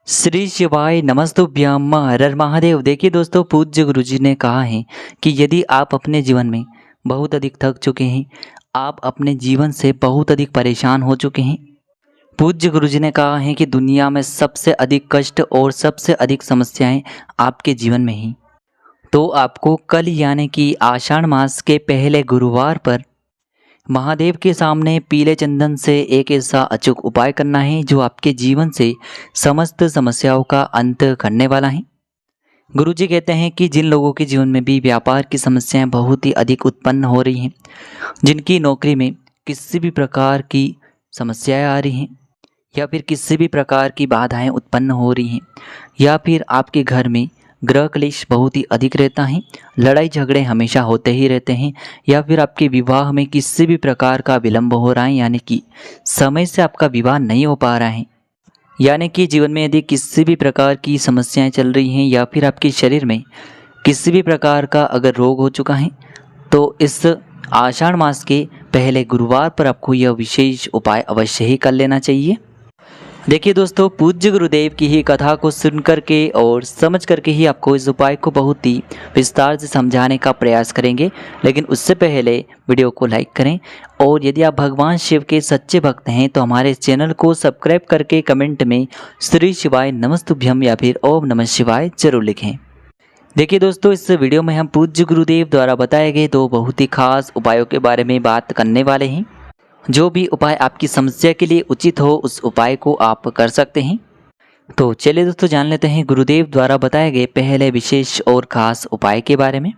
श्री शिवाय नमस्तुभ्यम हर हर महादेव। देखिए दोस्तों, पूज्य गुरुजी ने कहा है कि यदि आप अपने जीवन में बहुत अधिक थक चुके हैं, आप अपने जीवन से बहुत अधिक परेशान हो चुके हैं। पूज्य गुरुजी ने कहा है कि दुनिया में सबसे अधिक कष्ट और सबसे अधिक समस्याएं आपके जीवन में ही। तो आपको कल यानी कि आषाढ़ मास के पहले गुरुवार पर महादेव के सामने पीले चंदन से एक ऐसा अचूक उपाय करना है जो आपके जीवन से समस्त समस्याओं का अंत करने वाला है। गुरुजी कहते हैं कि जिन लोगों के जीवन में भी व्यापार की समस्याएं बहुत ही अधिक उत्पन्न हो रही हैं, जिनकी नौकरी में किसी भी प्रकार की समस्याएं आ रही हैं या फिर किसी भी प्रकार की बाधाएं उत्पन्न हो रही हैं, या फिर आपके घर में ग्रह क्लेश बहुत ही अधिक रहता है, लड़ाई झगड़े हमेशा होते ही रहते हैं, या फिर आपके विवाह में किसी भी प्रकार का विलंब हो रहा है, यानी कि समय से आपका विवाह नहीं हो पा रहा है, यानी कि जीवन में यदि किसी भी प्रकार की समस्याएं चल रही हैं, या फिर आपके शरीर में किसी भी प्रकार का अगर रोग हो चुका है, तो इस आषाढ़ मास के पहले गुरुवार पर आपको यह विशेष उपाय अवश्य ही कर लेना चाहिए। देखिए दोस्तों, पूज्य गुरुदेव की ही कथा को सुन करके और समझ करके ही आपको इस उपाय को बहुत ही विस्तार से समझाने का प्रयास करेंगे। लेकिन उससे पहले वीडियो को लाइक करें, और यदि आप भगवान शिव के सच्चे भक्त हैं तो हमारे इस चैनल को सब्सक्राइब करके कमेंट में श्री शिवाय नमस्तुभ्यम या फिर ओम नमः शिवाय जरूर लिखें। देखिए दोस्तों, इस वीडियो में हम पूज्य गुरुदेव द्वारा बताए गए दो बहुत ही खास उपायों के बारे में बात करने वाले हैं। जो भी उपाय आपकी समस्या के लिए उचित हो उस उपाय को आप कर सकते हैं। तो चलिए दोस्तों, जान लेते हैं गुरुदेव द्वारा बताए गए पहले विशेष और खास उपाय के बारे में।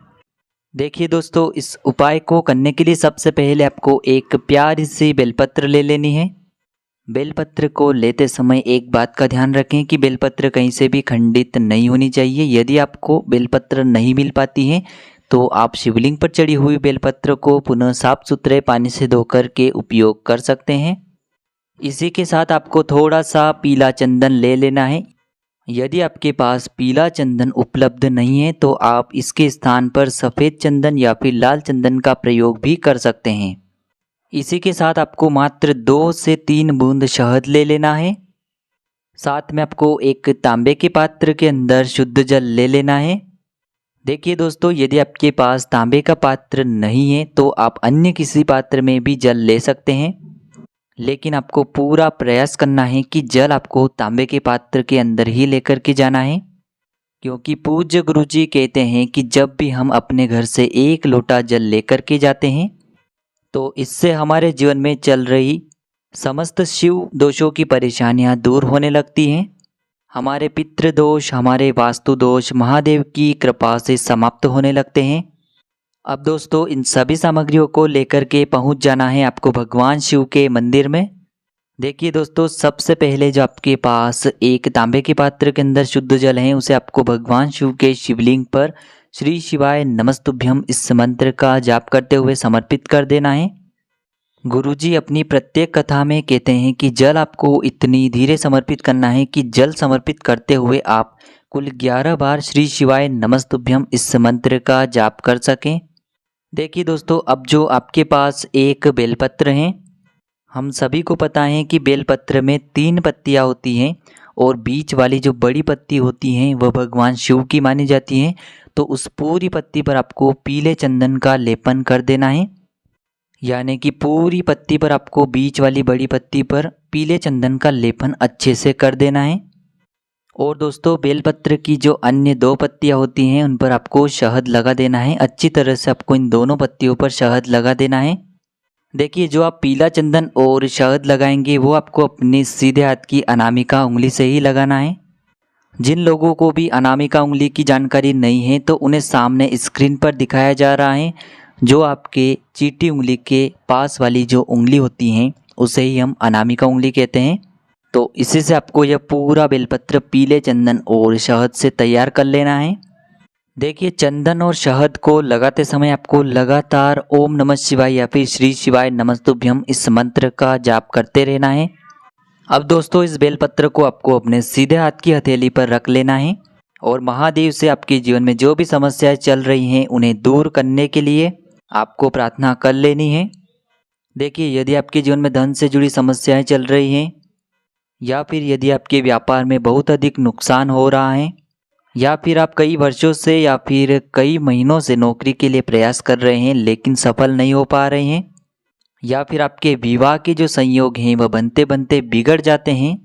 देखिए दोस्तों, इस उपाय को करने के लिए सबसे पहले आपको एक प्यारी सी बेलपत्र ले लेनी है। बेलपत्र को लेते समय एक बात का ध्यान रखें कि बेलपत्र कहीं से भी खंडित नहीं होनी चाहिए। यदि आपको बेलपत्र नहीं मिल पाती है तो आप शिवलिंग पर चढ़ी हुई बेलपत्र को पुनः साफ सुथरे पानी से धोकर के उपयोग कर सकते हैं। इसी के साथ आपको थोड़ा सा पीला चंदन ले लेना है। यदि आपके पास पीला चंदन उपलब्ध नहीं है तो आप इसके स्थान पर सफ़ेद चंदन या फिर लाल चंदन का प्रयोग भी कर सकते हैं। इसी के साथ आपको मात्र 2 से 3 बूंद शहद ले लेना है। साथ में आपको एक तांबे के पात्र के अंदर शुद्ध जल ले लेना है। देखिए दोस्तों, यदि आपके पास तांबे का पात्र नहीं है तो आप अन्य किसी पात्र में भी जल ले सकते हैं, लेकिन आपको पूरा प्रयास करना है कि जल आपको तांबे के पात्र के अंदर ही लेकर के जाना है। क्योंकि पूज्य गुरुजी कहते हैं कि जब भी हम अपने घर से 1 लोटा जल लेकर के जाते हैं तो इससे हमारे जीवन में चल रही समस्त शिव दोषों की परेशानियां दूर होने लगती हैं। हमारे पितृ दोष, हमारे वास्तु दोष महादेव की कृपा से समाप्त होने लगते हैं। अब दोस्तों, इन सभी सामग्रियों को लेकर के पहुंच जाना है आपको भगवान शिव के मंदिर में। देखिए दोस्तों, सबसे पहले जो आपके पास एक तांबे के पात्र के अंदर शुद्ध जल है, उसे आपको भगवान शिव के शिवलिंग पर श्री शिवाय नमस्तुभ्यम इस मंत्र का जाप करते हुए समर्पित कर देना है। गुरुजी अपनी प्रत्येक कथा में कहते हैं कि जल आपको इतनी धीरे समर्पित करना है कि जल समर्पित करते हुए आप कुल 11 बार श्री शिवाय नमस्तुभ्यम इस मंत्र का जाप कर सकें। देखिए दोस्तों, अब जो आपके पास एक बेलपत्र है, हम सभी को पता है कि बेलपत्र में 3 पत्तियां होती हैं और बीच वाली जो बड़ी पत्ती होती हैं वह भगवान शिव की मानी जाती है। तो उस पूरी पत्ती पर आपको पीले चंदन का लेपन कर देना है, यानी कि पूरी पत्ती पर आपको बीच वाली बड़ी पत्ती पर पीले चंदन का लेपन अच्छे से कर देना है। और दोस्तों, बेलपत्र की जो अन्य 2 पत्तियां होती हैं उन पर आपको शहद लगा देना है। अच्छी तरह से आपको इन दोनों पत्तियों पर शहद लगा देना है। देखिए, जो आप पीला चंदन और शहद लगाएंगे वो आपको अपने सीधे हाथ की अनामिका उंगली से ही लगाना है। जिन लोगों को भी अनामिका उंगली की जानकारी नहीं है तो उन्हें सामने स्क्रीन पर दिखाया जा रहा है, जो आपके चीटी उंगली के पास वाली जो उंगली होती हैं उसे ही हम अनामिका उंगली कहते हैं। तो इसी से आपको यह पूरा बेलपत्र पीले चंदन और शहद से तैयार कर लेना है। देखिए, चंदन और शहद को लगाते समय आपको लगातार ओम नमः शिवाय या फिर श्री शिवाय नमस्तुभ्यम इस मंत्र का जाप करते रहना है। अब दोस्तों, इस बेलपत्र को आपको अपने सीधे हाथ की हथेली पर रख लेना है और महादेव से आपके जीवन में जो भी समस्याएं चल रही हैं उन्हें दूर करने के लिए आपको प्रार्थना कर लेनी है। देखिए, यदि आपके जीवन में धन से जुड़ी समस्याएं चल रही हैं या फिर यदि आपके व्यापार में बहुत अधिक नुकसान हो रहा है, या फिर आप कई वर्षों से या फिर कई महीनों से नौकरी के लिए प्रयास कर रहे हैं लेकिन सफल नहीं हो पा रहे हैं, या फिर आपके विवाह के जो संयोग हैं वह बनते बनते बिगड़ जाते हैं,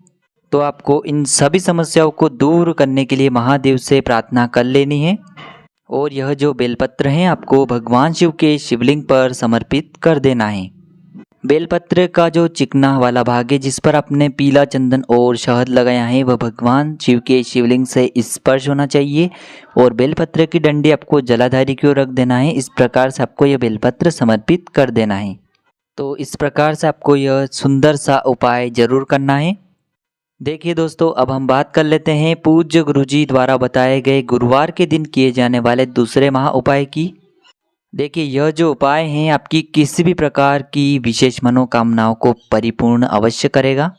तो आपको इन सभी समस्याओं को दूर करने के लिए महादेव से प्रार्थना कर लेनी है। और यह जो बेलपत्र हैं आपको भगवान शिव के शिवलिंग पर समर्पित कर देना है। बेलपत्र का जो चिकना वाला भाग है जिस पर आपने पीला चंदन और शहद लगाया है वह भगवान शिव के शिवलिंग से स्पर्श होना चाहिए और बेलपत्र की डंडी आपको जलाधारी की ओर रख देना है। इस प्रकार से आपको यह बेलपत्र समर्पित कर देना है। तो इस प्रकार से आपको यह सुंदर सा उपाय जरूर करना है। देखिए दोस्तों, अब हम बात कर लेते हैं पूज्य गुरुजी द्वारा बताए गए गुरुवार के दिन किए जाने वाले दूसरे महा उपाय की। देखिए, यह जो उपाय हैं आपकी किसी भी प्रकार की विशेष मनोकामनाओं को परिपूर्ण अवश्य करेगा।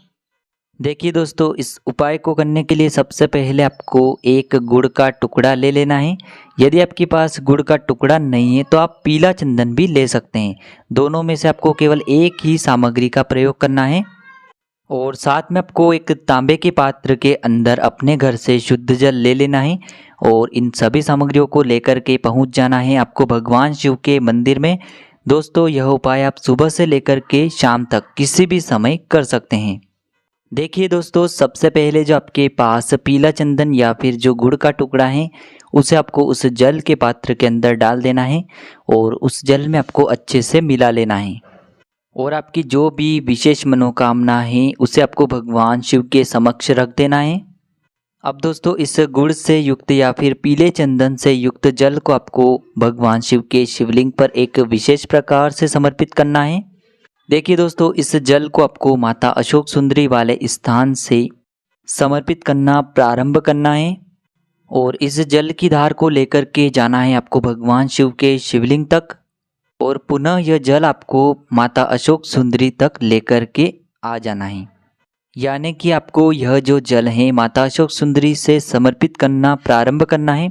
देखिए दोस्तों, इस उपाय को करने के लिए सबसे पहले आपको एक गुड़ का टुकड़ा ले लेना है। यदि आपके पास गुड़ का टुकड़ा नहीं है तो आप पीला चंदन भी ले सकते हैं। दोनों में से आपको केवल एक ही सामग्री का प्रयोग करना है। और साथ में आपको एक तांबे के पात्र के अंदर अपने घर से शुद्ध जल ले लेना है और इन सभी सामग्रियों को लेकर के पहुंच जाना है आपको भगवान शिव के मंदिर में। दोस्तों, यह उपाय आप सुबह से लेकर के शाम तक किसी भी समय कर सकते हैं। देखिए दोस्तों, सबसे पहले जो आपके पास पीला चंदन या फिर जो गुड़ का टुकड़ा है उसे आपको उस जल के पात्र के अंदर डाल देना है और उस जल में आपको अच्छे से मिला लेना है। और आपकी जो भी विशेष मनोकामना है उसे आपको भगवान शिव के समक्ष रख देना है। अब दोस्तों, इस गुड़ से युक्त या फिर पीले चंदन से युक्त जल को आपको भगवान शिव के शिवलिंग पर एक विशेष प्रकार से समर्पित करना है। देखिए दोस्तों, इस जल को आपको माता अशोक सुंदरी वाले स्थान से समर्पित करना प्रारंभ करना है और इस जल की धार को लेकर के जाना है आपको भगवान शिव के शिवलिंग तक और पुनः यह जल आपको माता अशोक सुंदरी तक लेकर के आ जाना है। यानी कि आपको यह जो जल है माता अशोक सुंदरी से समर्पित करना प्रारंभ करना है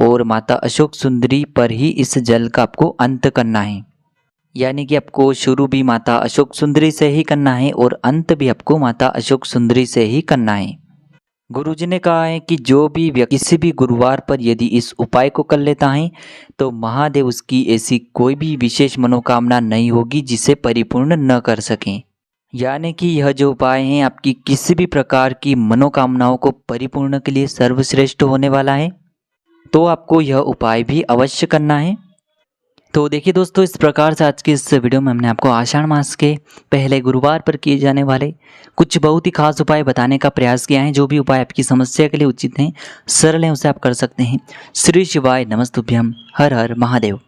और माता अशोक सुंदरी पर ही इस जल का आपको अंत करना है। यानी कि आपको शुरू भी माता अशोक सुंदरी से ही करना है और अंत भी आपको माता अशोक सुंदरी से ही करना है। गुरुजी ने कहा है कि जो भी व्यक्ति किसी भी गुरुवार पर यदि इस उपाय को कर लेता है तो महादेव उसकी ऐसी कोई भी विशेष मनोकामना नहीं होगी जिसे परिपूर्ण न कर सकें। यानी कि यह जो उपाय है आपकी किसी भी प्रकार की मनोकामनाओं को परिपूर्ण के लिए सर्वश्रेष्ठ होने वाला है। तो आपको यह उपाय भी अवश्य करना है। तो देखिए दोस्तों, इस प्रकार से आज की इस वीडियो में हमने आपको आषाढ़ मास के पहले गुरुवार पर किए जाने वाले कुछ बहुत ही खास उपाय बताने का प्रयास किया है। जो भी उपाय आपकी समस्या के लिए उचित हैं, सरल हैं, उसे आप कर सकते हैं। श्री शिवाय नमस्तुभ्यम। हर हर महादेव।